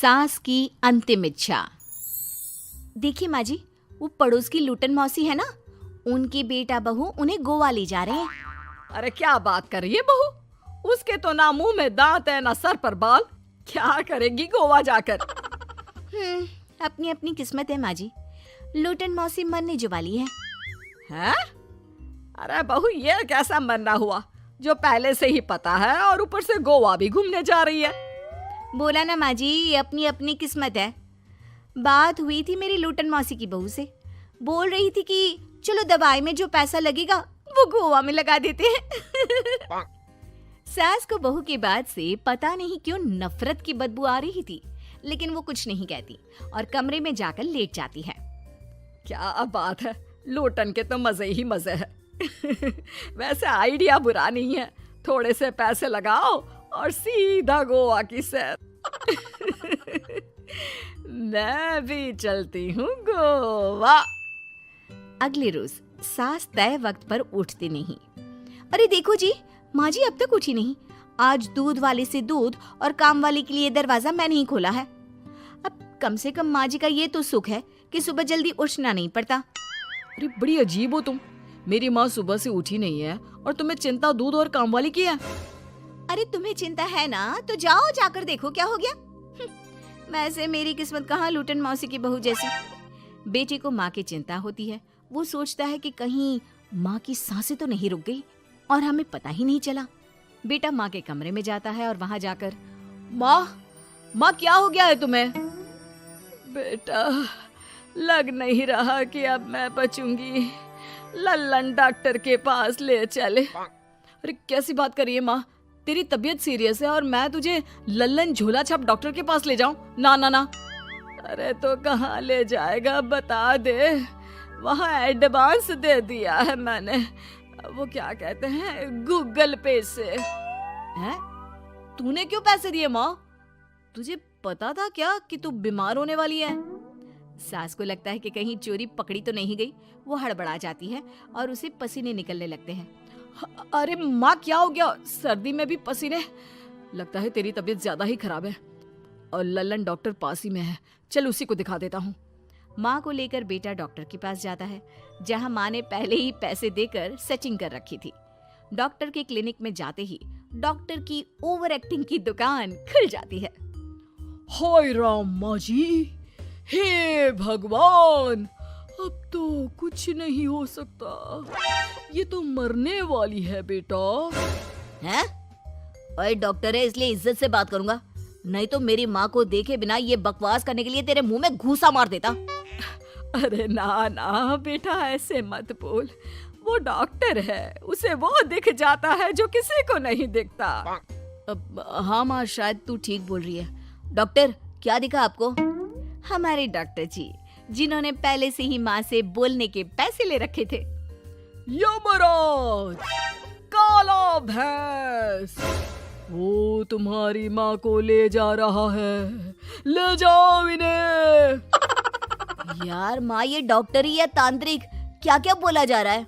सास की अंतिम इच्छा। देखिए माँ जी, वो पड़ोस की लूटन मौसी है ना, उनकी बेटा बहू उन्हें गोवा ले जा रहे हैं। अरे क्या बात कर रही है बहू, उसके तो ना मुंह में दांत है ना सर पर बाल, क्या करेगी गोवा जाकर। अपनी अपनी किस्मत है माँ जी, लूटन मौसी मरने जो वाली है। हैं? अरे बहू, ये कैसा मरना हुआ जो पहले से ही पता है और ऊपर से गोवा भी घूमने जा रही है। बोला ना माँ जी, ये अपनी अपनी किस्मत है। बात हुई थी मेरी लूटन मौसी की बहू से, बोल रही थी कि चलो दवाई में जो पैसा लगेगा वो गोवा में लगा देते हैं। सास को बहू की बात से पता नहीं क्यों नफरत की बदबू आ रही थी, लेकिन वो कुछ नहीं कहती और कमरे में जाकर लेट जाती है। क्या बात है, लूटन के तो मजे ही मजे है। वैसे आइडिया बुरा नहीं है, थोड़े से पैसे लगाओ और सीधा गोवा की सैर। मैं भी चलती हूँ गोवा। अगले रोज सास तय वक्त पर उठती नहीं। अरे देखो जी, माँ जी अब तक उठी नहीं। आज दूध वाले से दूध और काम वाले के लिए दरवाजा मैंने ही खोला है। अब कम से कम माँ जी का ये तो सुख है कि सुबह जल्दी उठना नहीं पड़ता। अरे बड़ी अजीब हो तुम, मेरी माँ सुबह से उठी नहीं है और तुम्हें चिंता दूध और काम वाली की है। अरे तुम्हें चिंता है ना, तो जाओ जाकर देखो क्या हो गया। वैसे मेरी किस्मत कहाँ लूटन मौसी की बहू जैसी। बेटे को माँ की चिंता होती है, वो सोचता है कि कहीं माँ की सांसें तो नहीं रुक गई और हमें पता ही नहीं चला। बेटा माँ के कमरे में जाता है और वहां जाकर, माँ क्या हो गया है तुम्हें? बेटा, लग नहीं रहा कि अब मैं बचूंगी, लल्लन डॉक्टर के पास ले चले। अरे कैसी बात कर रही है माँ, तेरी तबीयत सीरियस है और मैं तुझे लल्लन झोला छाप डॉक्टर के पास ले जाऊं? ना ना ना। अरे तो कहाँ ले जाएगा बता दे, वहाँ एडवांस दे दिया है मैंने, वो क्या कहते हैं, गूगल पे से। हैं? तूने क्यों पैसे दिए माँ? तुझे पता था क्या कि तू बीमार होने वाली है? सास को लगता है कि कहीं चोरी पकड़ी तो नहीं गई। वो हड़बड़ा जाती है और उसे पसीने निकलने लगते हैं। अरे माँ क्या हो गया, सर्दी में भी पसीने? लगता है तेरी तबीयत ज्यादा ही खराब है और लल्लन डॉक्टर पास ही में है, चल उसी को दिखा देता हूँ। माँ को लेकर बेटा डॉक्टर के पास जाता है, जहाँ माँ ने पहले ही पैसे देकर सेटिंग कर रखी थी। डॉक्टर के क्लिनिक में जाते ही डॉक्टर की ओवर एक्टिंग की दुकान खुल जाती है। हाय राम माँ जी, हे भगवान, अब तो कुछ नहीं हो सकता, ये तो मरने वाली है बेटा। हैं? ओए डॉक्टर है इसलिए इज्जत से बात करूंगा, नहीं तो मेरी माँ को देखे बिना ये बकवास करने के लिए तेरे मुंह में घूसा मार देता। अरे ना ना बेटा, ऐसे मत बोल, वो डॉक्टर है, उसे वो दिख जाता है जो किसी को नहीं दिखता। हाँ माँ, शायद तू ठीक बोल रही है। डॉक्टर क्या दिखा आपको? हमारे डॉक्टर जी, जिन्होंने पहले से ही माँ से बोलने के पैसे ले रखे थे। यमराज, काला भैंस, वो तुम्हारी माँ को ले जा रहा है, ले जाओ इन्हें। यार माँ, ये डॉक्टर ही है तांत्रिक, क्या क्या बोला जा रहा है?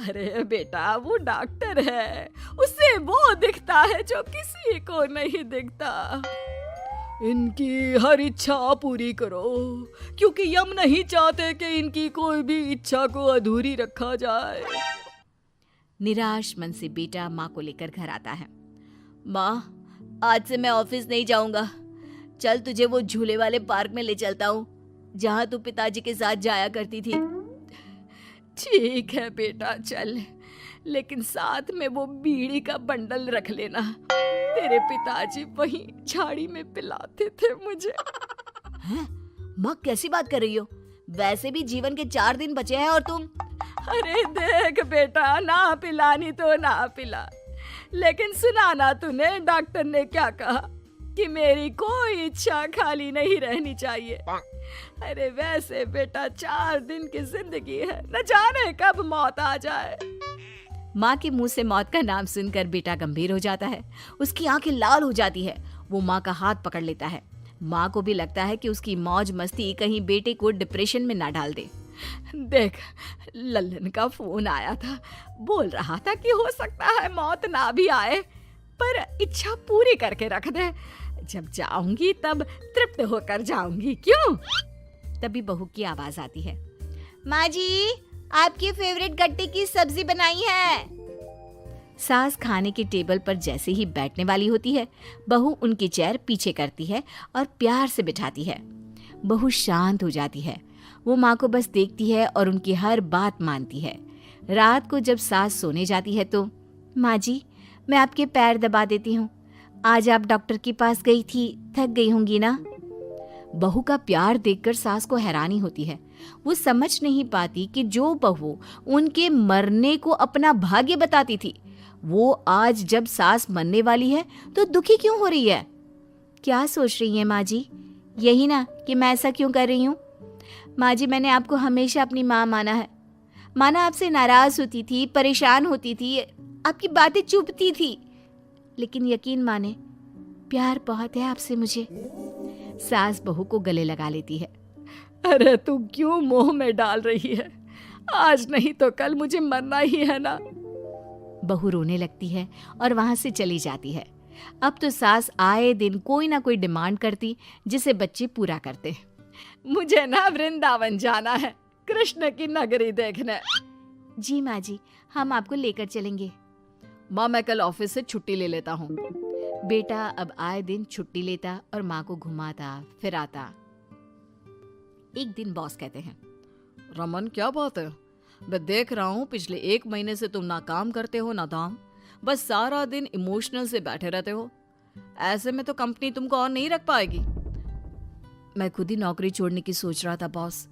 अरे बेटा, वो डॉक्टर है, उसे वो दिखता है जो किसी को नहीं दिखता। इनकी हर इच्छा पूरी करो, क्योंकि यम नहीं चाहते कि इनकी कोई भी इच्छा को अधूरी रखा जाए। निराश मन से बेटा माँ को लेकर घर आता है। माँ, आज से मैं ऑफिस नहीं जाऊंगा, चल तुझे वो झूले वाले पार्क में ले चलता हूँ जहाँ तू पिताजी के साथ जाया करती थी। ठीक है बेटा चल, लेकिन साथ में वो बीड़ी का बंडल रख लेना, तेरे पिताजी वहीं झाड़ी में पिलाते थे मुझे। हैं? माँ कैसी बात कर रही हो? वैसे भी जीवन के 4 दिन बचे हैं और तुम। अरे देख बेटा, ना पिलानी तो ना पिला, लेकिन सुना ना तूने डॉक्टर ने क्या कहा कि मेरी कोई इच्छा खाली नहीं रहनी चाहिए। अरे वैसे बेटा 4 दिन की जिंदगी है, न जाने कब मौत आ जाए। माँ के मुंह से मौत का नाम सुनकर बेटा गंभीर हो जाता है, उसकी आंखें लाल हो जाती है। वो माँ का हाथ पकड़ लेता है। माँ को भी लगता है कि उसकी मौज मस्ती कहीं बेटे को डिप्रेशन में ना डाल दे। देख, लल्लन का फोन आया था, बोल रहा था कि हो सकता है मौत ना भी आए, पर इच्छा पूरी करके रख दे। जब जाऊंगी तब तृप्त होकर जाऊंगी, क्यों? तभी बहू की आवाज आती है, माँ जी आपकी फेवरेट गट्टे की सब्जी बनाई है। सास खाने के टेबल पर जैसे ही बैठने वाली होती है, बहू उनकी चेयर पीछे करती है और प्यार से बिठाती है। बहू शांत हो जाती है। वो माँ को बस देखती है और उनकी हर बात मानती है। रात को जब सास सोने जाती है तो, माँ जी मैं आपके पैर दबा देती हूँ, आज आप डॉक्टर के पास गई थी, थक गई होंगी ना। बहू का प्यार देखकर सास को हैरानी होती है। वो समझ नहीं पाती कि जो बहू उनके मरने को अपना भाग्य बताती थी, वो आज जब सास मरने वाली है तो दुखी क्यों हो रही है। क्या सोच रही है माँ जी? यही ना कि मैं ऐसा क्यों कर रही हूँ। माँ जी मैंने आपको हमेशा अपनी माँ माना है। माना आपसे नाराज होती थी, परेशान होती थी, आपकी बातें चुभती थी, लेकिन यकीन माने प्यार बहुत है आपसे मुझे। सास बहू को गले लगा लेती है। अरे तू क्यों मोह में डाल रही है? आज नहीं तो कल मुझे मरना ही है ना। बहू रोने लगती है और वहां से चली जाती है। अब तो सास आए दिन कोई ना कोई डिमांड करती जिसे बच्चे पूरा करते। मुझे ना वृंदावन जाना है, कृष्ण की नगरी देखने। जी माँ जी हम आपको लेकर चलेंगे। माँ मैं कल ऑफिस से छुट्टी ले लेता हूँ। बेटा अब आए दिन छुट्टी लेता और माँ को घुमाता फिराता। एक दिन बॉस कहते हैं, रमन क्या बात है? मैं देख रहा हूँ पिछले 1 महीने से तुम ना काम करते हो ना दाम, बस सारा दिन इमोशनल से बैठे रहते हो। ऐसे में तो कंपनी तुमको और नहीं रख पाएगी। मैं खुद ही नौकरी छोड़ने की सोच रहा था बॉस।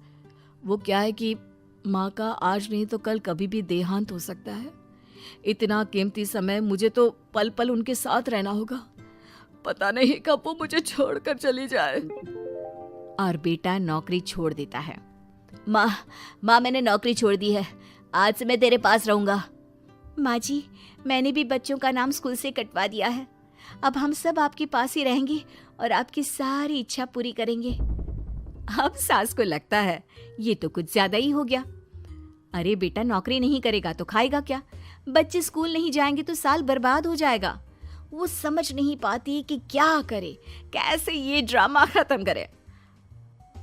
वो क्या है कि माँ का आज नहीं तो कल कभी भी देहांत हो सकता है। इतना कीमती समय मुझे तो पल पल उनके साथ रहना होगा। पता नहीं कब वो मुझे छोड़कर चली जाए। और बेटा नौकरी छोड़ देता है। माँ मैंने नौकरी छोड़ दी है, आज से मैं तेरे पास रहूंगा। माँ जी मैंने भी बच्चों का नाम स्कूल से कटवा दिया है, अब हम सब आपके पास ही रहेंगे और आपकी सारी इच्छा पूरी करेंगे। अब सास को लगता है ये तो कुछ ज्यादा ही हो गया। अरे बेटा नौकरी नहीं करेगा तो खाएगा क्या? बच्चे स्कूल नहीं जाएंगे तो साल बर्बाद हो जाएगा। वो समझ नहीं पाती कि क्या करे, कैसे ये ड्रामा खत्म करे।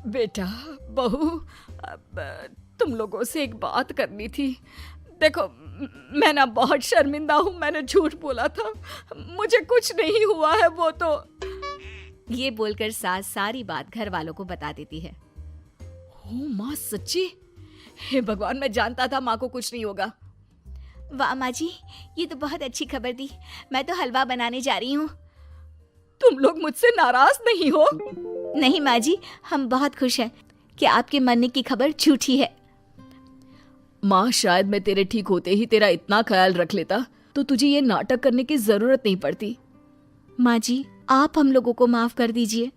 बेटा बहू तुम लोगों से एक बात करनी थी। देखो मैं ना बहुत शर्मिंदा हूँ, मैंने झूठ बोला था, मुझे कुछ नहीं हुआ है। वो तो ये बोलकर सास सारी बात घर वालों को बता देती है। ओ माँ सच्ची? हे भगवान मैं जानता था माँ को कुछ नहीं होगा। वाह माँ जी ये तो बहुत अच्छी खबर दी। मैं तो हलवा बनाने जा रही हूँ। तुम लोग मुझसे नाराज नहीं हो? नहीं माँ जी हम बहुत खुश हैं कि आपके मरने की खबर झूठी है। माँ शायद मैं तेरे ठीक होते ही तेरा इतना ख्याल रख लेता तो तुझे ये नाटक करने की जरूरत नहीं पड़ती। माँ जी आप हम लोगों को माफ कर दीजिए।